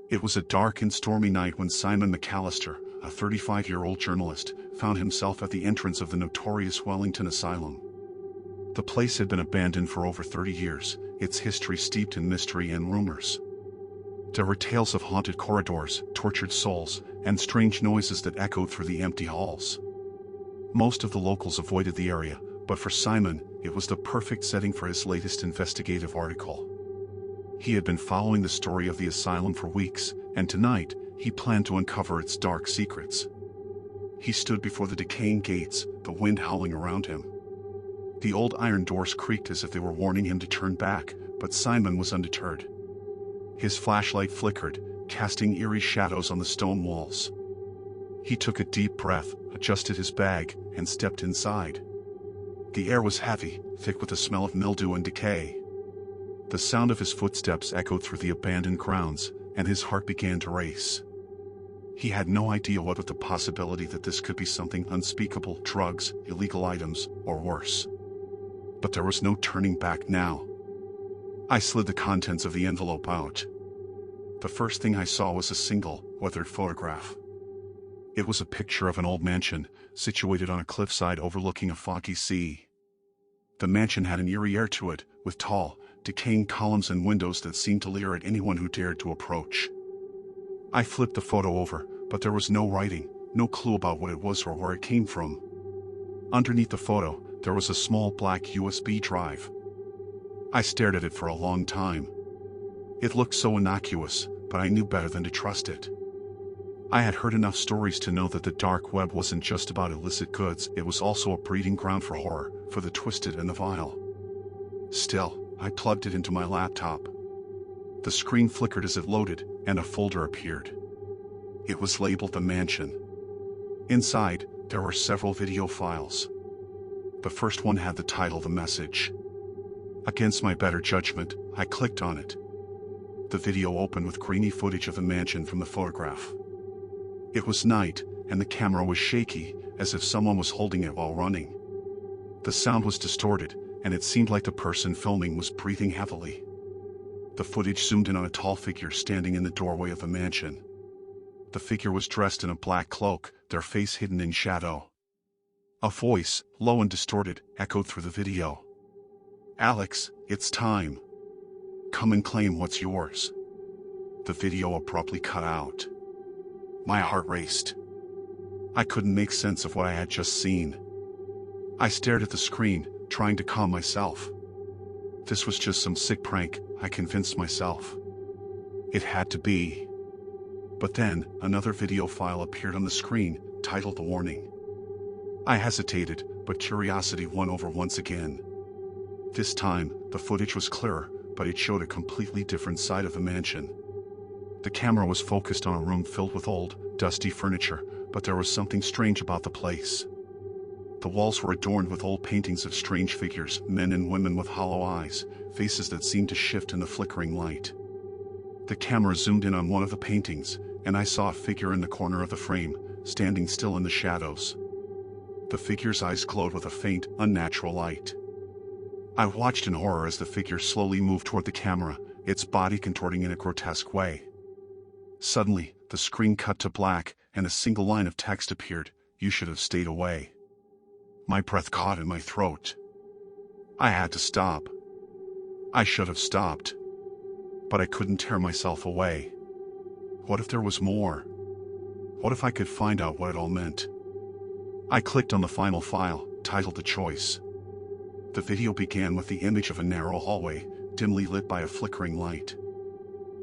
It was a dark and stormy night when Simon McAllister, a 35-year-old journalist, found himself at the entrance of the notorious Wellington Asylum. The place had been abandoned for over 30 years, its history steeped in mystery and rumors. There were tales of haunted corridors, tortured souls, and strange noises that echoed through the empty halls. Most of the locals avoided the area, but for Simon, it was the perfect setting for his latest investigative article. He had been following the story of the asylum for weeks, and tonight, he planned to uncover its dark secrets. He stood before the decaying gates, the wind howling around him. The old iron doors creaked as if they were warning him to turn back, but Simon was undeterred. His flashlight flickered, casting eerie shadows on the stone walls. He took a deep breath, adjusted his bag, and stepped inside. The air was heavy, thick with the smell of mildew and decay. The sound of his footsteps echoed through the abandoned grounds, and his heart began to race. He had no idea what with the possibility that this could be something unspeakable, drugs, illegal items, or worse. But there was no turning back now. I slid the contents of the envelope out. The first thing I saw was a single, weathered photograph. It was a picture of an old mansion, situated on a cliffside overlooking a foggy sea. The mansion had an eerie air to it, with tall, decaying columns and windows that seemed to leer at anyone who dared to approach. I flipped the photo over, but there was no writing, no clue about what it was or where it came from. Underneath the photo, there was a small black USB drive. I stared at it for a long time. It looked so innocuous, but I knew better than to trust it. I had heard enough stories to know that the dark web wasn't just about illicit goods, it was also a breeding ground for horror, for the twisted and the vile. Still, I plugged it into my laptop. The screen flickered as it loaded, and a folder appeared. It was labeled The Mansion. Inside, there were several video files. The first one had the title The Message. Against my better judgment, I clicked on it. The video opened with grainy footage of the mansion from the photograph. It was night, and the camera was shaky, as if someone was holding it while running. The sound was distorted, and it seemed like the person filming was breathing heavily. The footage zoomed in on a tall figure standing in the doorway of the mansion. The figure was dressed in a black cloak, their face hidden in shadow. A voice, low and distorted, echoed through the video. "Alex, it's time. Come and claim what's yours." The video abruptly cut out. My heart raced. I couldn't make sense of what I had just seen. I stared at the screen, trying to calm myself. This was just some sick prank, I convinced myself. It had to be. But then, another video file appeared on the screen, titled The Warning. I hesitated, but curiosity won over once again. This time, the footage was clearer, but it showed a completely different side of the mansion. The camera was focused on a room filled with old, dusty furniture, but there was something strange about the place. The walls were adorned with old paintings of strange figures, men and women with hollow eyes, faces that seemed to shift in the flickering light. The camera zoomed in on one of the paintings, and I saw a figure in the corner of the frame, standing still in the shadows. The figure's eyes glowed with a faint, unnatural light. I watched in horror as the figure slowly moved toward the camera, its body contorting in a grotesque way. Suddenly, the screen cut to black, and a single line of text appeared, "You should have stayed away." My breath caught in my throat. I had to stop. I should have stopped. But I couldn't tear myself away. What if there was more? What if I could find out what it all meant? I clicked on the final file, titled The Choice. The video began with the image of a narrow hallway, dimly lit by a flickering light.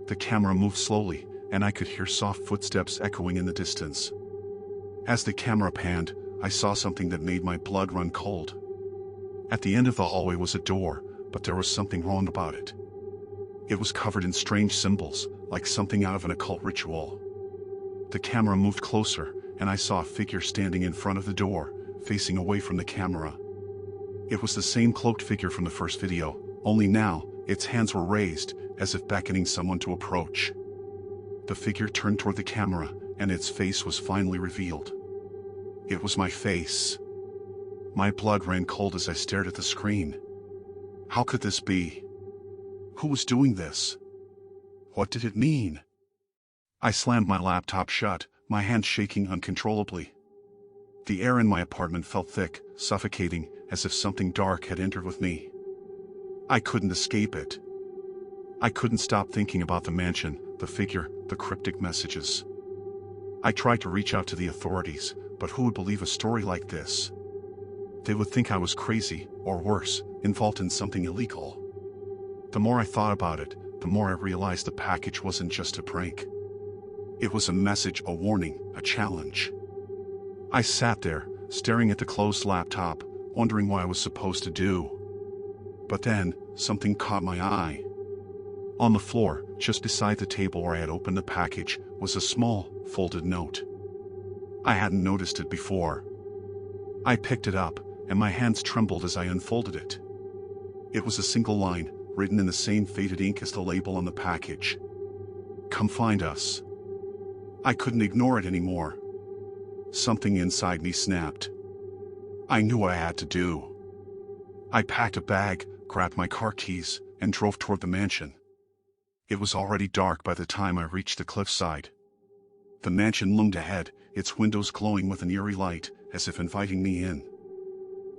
The camera moved slowly, and I could hear soft footsteps echoing in the distance. As the camera panned, I saw something that made my blood run cold. At the end of the hallway was a door, but there was something wrong about it. It was covered in strange symbols, like something out of an occult ritual. The camera moved closer, and I saw a figure standing in front of the door, facing away from the camera. It was the same cloaked figure from the first video, only now, its hands were raised, as if beckoning someone to approach. The figure turned toward the camera, and its face was finally revealed. It was my face. My blood ran cold as I stared at the screen. How could this be? Who was doing this? What did it mean? I slammed my laptop shut, my hands shaking uncontrollably. The air in my apartment felt thick, suffocating, as if something dark had entered with me. I couldn't escape it. I couldn't stop thinking about the mansion, the figure, the cryptic messages. I tried to reach out to the authorities, but who would believe a story like this? They would think I was crazy, or worse, involved in something illegal. The more I thought about it, the more I realized the package wasn't just a prank. It was a message, a warning, a challenge. I sat there, staring at the closed laptop, wondering what I was supposed to do. But then, something caught my eye. On the floor, just beside the table where I had opened the package, was a small, folded note. I hadn't noticed it before. I picked it up, and my hands trembled as I unfolded it. It was a single line, written in the same faded ink as the label on the package. "Come find us." I couldn't ignore it anymore. Something inside me snapped. I knew what I had to do. I packed a bag, grabbed my car keys, and drove toward the mansion. It was already dark by the time I reached the cliffside. The mansion loomed ahead, its windows glowing with an eerie light, as if inviting me in.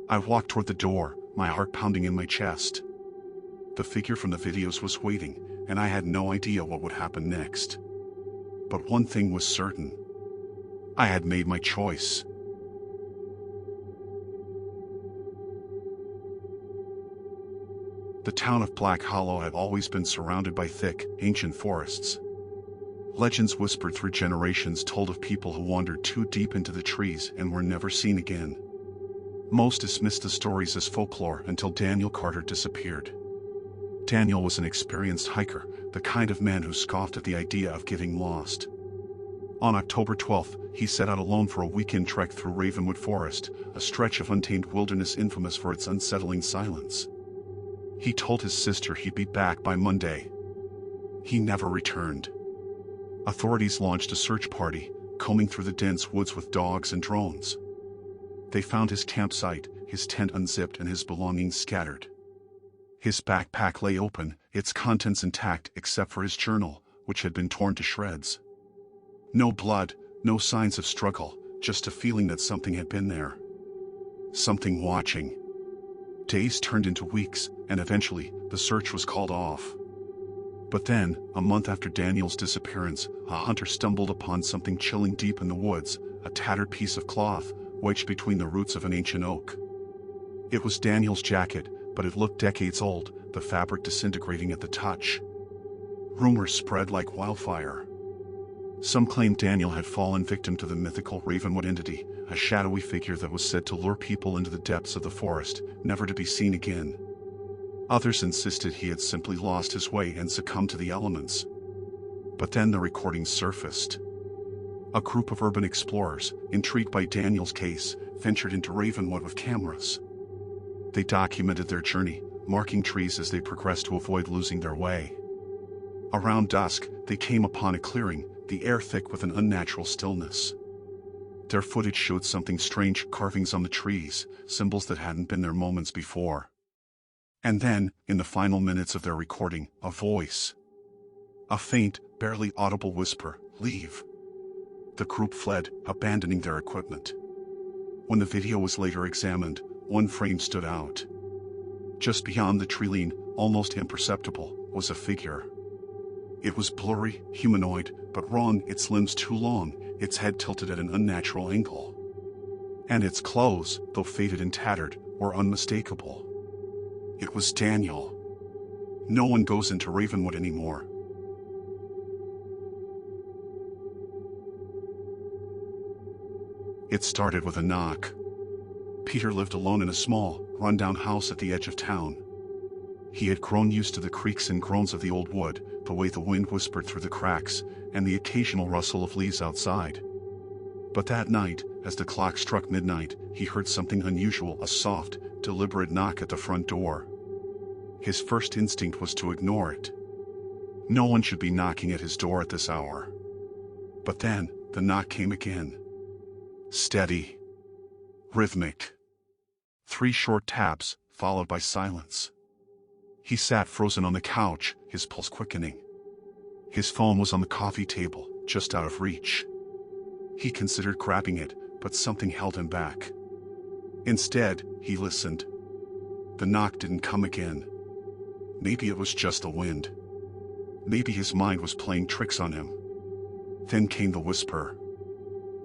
I walked toward the door, my heart pounding in my chest. The figure from the videos was waiting, and I had no idea what would happen next. But one thing was certain. I had made my choice. The town of Black Hollow had always been surrounded by thick, ancient forests. Legends whispered through generations told of people who wandered too deep into the trees and were never seen again. Most dismissed the stories as folklore until Daniel Carter disappeared. Daniel was an experienced hiker, the kind of man who scoffed at the idea of getting lost. On October 12th, he set out alone for a weekend trek through Ravenwood Forest, a stretch of untamed wilderness infamous for its unsettling silence. He told his sister he'd be back by Monday. He never returned. Authorities launched a search party, combing through the dense woods with dogs and drones. They found his campsite, his tent unzipped and his belongings scattered. His backpack lay open, its contents intact except for his journal, which had been torn to shreds. No blood, no signs of struggle, just a feeling that something had been there. Something watching. Days turned into weeks, and eventually, the search was called off. But then, a month after Daniel's disappearance, a hunter stumbled upon something chilling deep in the woods, a tattered piece of cloth, wedged between the roots of an ancient oak. It was Daniel's jacket, but it looked decades old, the fabric disintegrating at the touch. Rumors spread like wildfire. Some claimed Daniel had fallen victim to the mythical Ravenwood entity, a shadowy figure that was said to lure people into the depths of the forest, never to be seen again. Others insisted he had simply lost his way and succumbed to the elements. But then the recordings surfaced. A group of urban explorers, intrigued by Daniel's case, ventured into Ravenwood with cameras. They documented their journey, marking trees as they progressed to avoid losing their way. Around dusk, they came upon a clearing, the air thick with an unnatural stillness. Their footage showed something strange, carvings on the trees, symbols that hadn't been there moments before. And then, in the final minutes of their recording, a voice. A faint, barely audible whisper, "Leave." The group fled, abandoning their equipment. When the video was later examined, one frame stood out. Just beyond the tree line, almost imperceptible, was a figure. It was blurry, humanoid, but wrong, its limbs too long, its head tilted at an unnatural angle. And its clothes, though faded and tattered, were unmistakable. It was Daniel. No one goes into Ravenwood anymore. It started with a knock. Peter lived alone in a small, run-down house at the edge of town. He had grown used to the creaks and groans of the old wood, the way the wind whispered through the cracks, and the occasional rustle of leaves outside. But that night, as the clock struck midnight, he heard something unusual, a soft, deliberate knock at the front door. His first instinct was to ignore it. No one should be knocking at his door at this hour. But then, the knock came again. Steady. Rhythmic. 3 short taps, followed by silence. He sat frozen on the couch, his pulse quickening. His phone was on the coffee table, just out of reach. He considered grabbing it, but something held him back. Instead, he listened. The knock didn't come again. Maybe it was just the wind. Maybe his mind was playing tricks on him. Then came the whisper.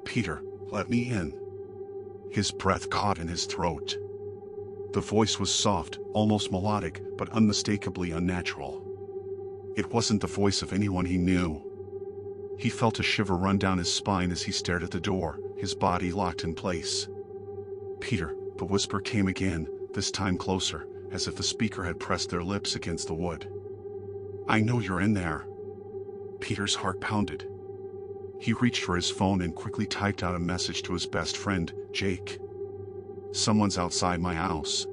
"Peter, let me in." His breath caught in his throat. The voice was soft, almost melodic, but unmistakably unnatural. It wasn't the voice of anyone he knew. He felt a shiver run down his spine as he stared at the door, his body locked in place. "Peter," the whisper came again, this time closer, as if the speaker had pressed their lips against the wood. "I know you're in there." Peter's heart pounded. He reached for his phone and quickly typed out a message to his best friend, Jake. "Someone's outside my house.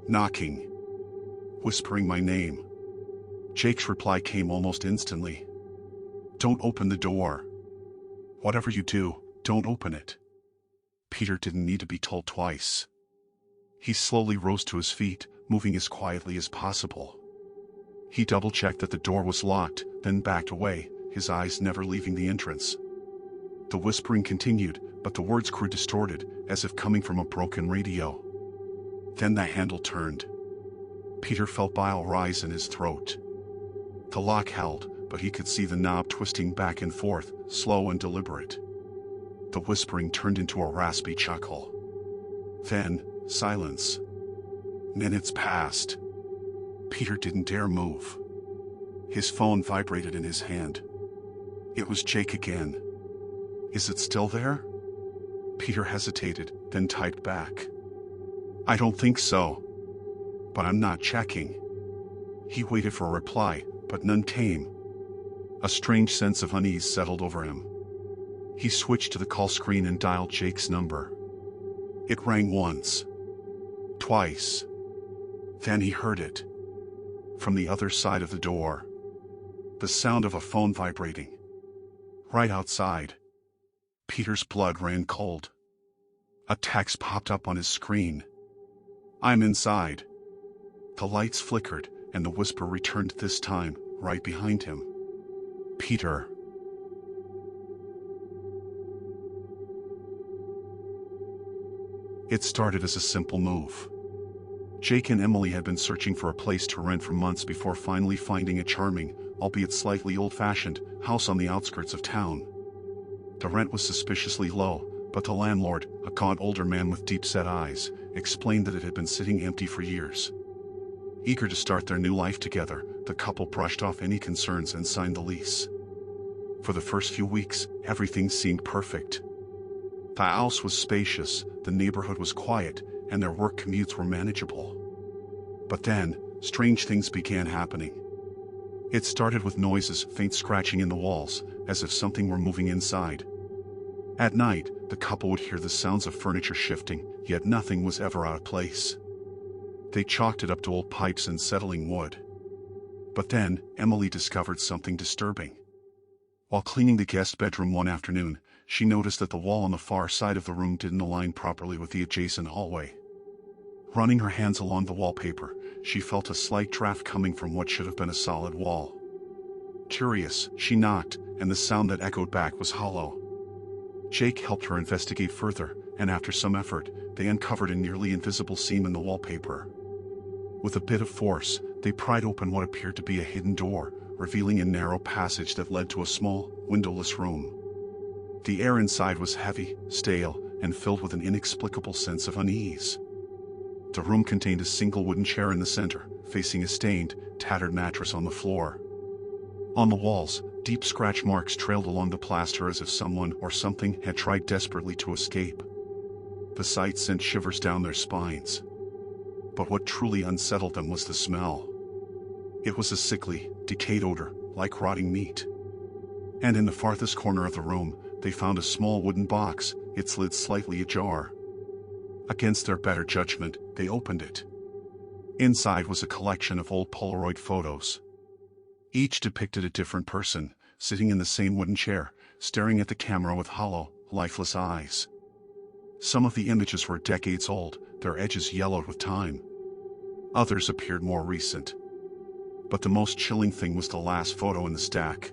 Knocking. Whispering my name." Jake's reply came almost instantly. "Don't open the door. Whatever you do, don't open it." Peter didn't need to be told twice. He slowly rose to his feet, moving as quietly as possible. He double-checked that the door was locked, then backed away, his eyes never leaving the entrance. The whispering continued, but the words grew distorted, as if coming from a broken radio. Then the handle turned. Peter felt bile rise in his throat. The lock held, but he could see the knob twisting back and forth, slow and deliberate. The whispering turned into a raspy chuckle. Then, silence. Minutes passed. Peter didn't dare move. His phone vibrated in his hand. It was Jake again. "Is it still there?" Peter hesitated, then typed back. "I don't think so. But I'm not checking." He waited for a reply, but none came. A strange sense of unease settled over him. He switched to the call screen and dialed Jake's number. It rang once. Twice. Then he heard it. From the other side of the door. The sound of a phone vibrating. Right outside. Peter's blood ran cold. A text popped up on his screen. "I'm inside." The lights flickered, and the whisper returned this time, right behind him. "Peter." It started as a simple move. Jake and Emily had been searching for a place to rent for months before finally finding a charming, albeit slightly old-fashioned, house on the outskirts of town. The rent was suspiciously low, but the landlord, a gaunt older man with deep-set eyes, explained that it had been sitting empty for years. Eager to start their new life together, the couple brushed off any concerns and signed the lease. For the first few weeks, everything seemed perfect. The house was spacious, the neighborhood was quiet, and their work commutes were manageable. But then, strange things began happening. It started with noises, faint scratching in the walls, as if something were moving inside. At night, the couple would hear the sounds of furniture shifting, yet nothing was ever out of place. They chalked it up to old pipes and settling wood. But then, Emily discovered something disturbing. While cleaning the guest bedroom one afternoon, she noticed that the wall on the far side of the room didn't align properly with the adjacent hallway. Running her hands along the wallpaper, she felt a slight draft coming from what should have been a solid wall. Curious, she knocked, and the sound that echoed back was hollow. Jake helped her investigate further, and after some effort, they uncovered a nearly invisible seam in the wallpaper. With a bit of force, they pried open what appeared to be a hidden door, revealing a narrow passage that led to a small, windowless room. The air inside was heavy, stale, and filled with an inexplicable sense of unease. The room contained a single wooden chair in the center, facing a stained, tattered mattress on the floor. On the walls, deep scratch marks trailed along the plaster as if someone or something had tried desperately to escape. The sight sent shivers down their spines. But what truly unsettled them was the smell. It was a sickly, decayed odor, like rotting meat. And in the farthest corner of the room, they found a small wooden box, its lid slightly ajar. Against their better judgment, they opened it. Inside was a collection of old Polaroid photos. Each depicted a different person, sitting in the same wooden chair, staring at the camera with hollow, lifeless eyes. Some of the images were decades old, their edges yellowed with time. Others appeared more recent. But the most chilling thing was the last photo in the stack.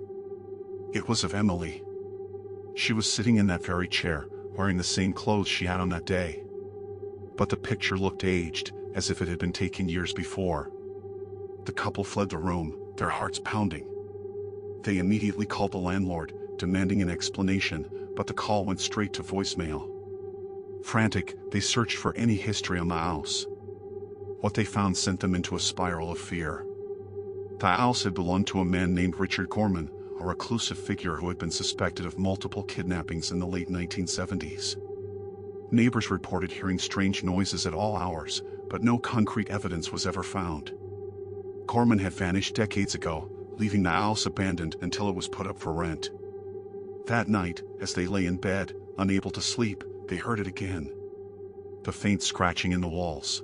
It was of Emily. She was sitting in that very chair, wearing the same clothes she had on that day. But the picture looked aged, as if it had been taken years before. The couple fled the room, their hearts pounding. They immediately called the landlord, demanding an explanation, but the call went straight to voicemail. Frantic, they searched for any history on the house. What they found sent them into a spiral of fear. The house had belonged to a man named Richard Gorman, a reclusive figure who had been suspected of multiple kidnappings in the late 1970s. Neighbors reported hearing strange noises at all hours, but no concrete evidence was ever found. Gorman had vanished decades ago, leaving the house abandoned until it was put up for rent. That night, as they lay in bed, unable to sleep, they heard it again. The faint scratching in the walls.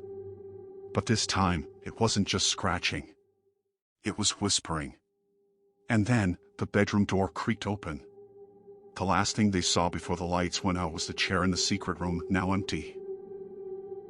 But this time, it wasn't just scratching. It was whispering. And then, the bedroom door creaked open. The last thing they saw before the lights went out was the chair in the secret room, now empty.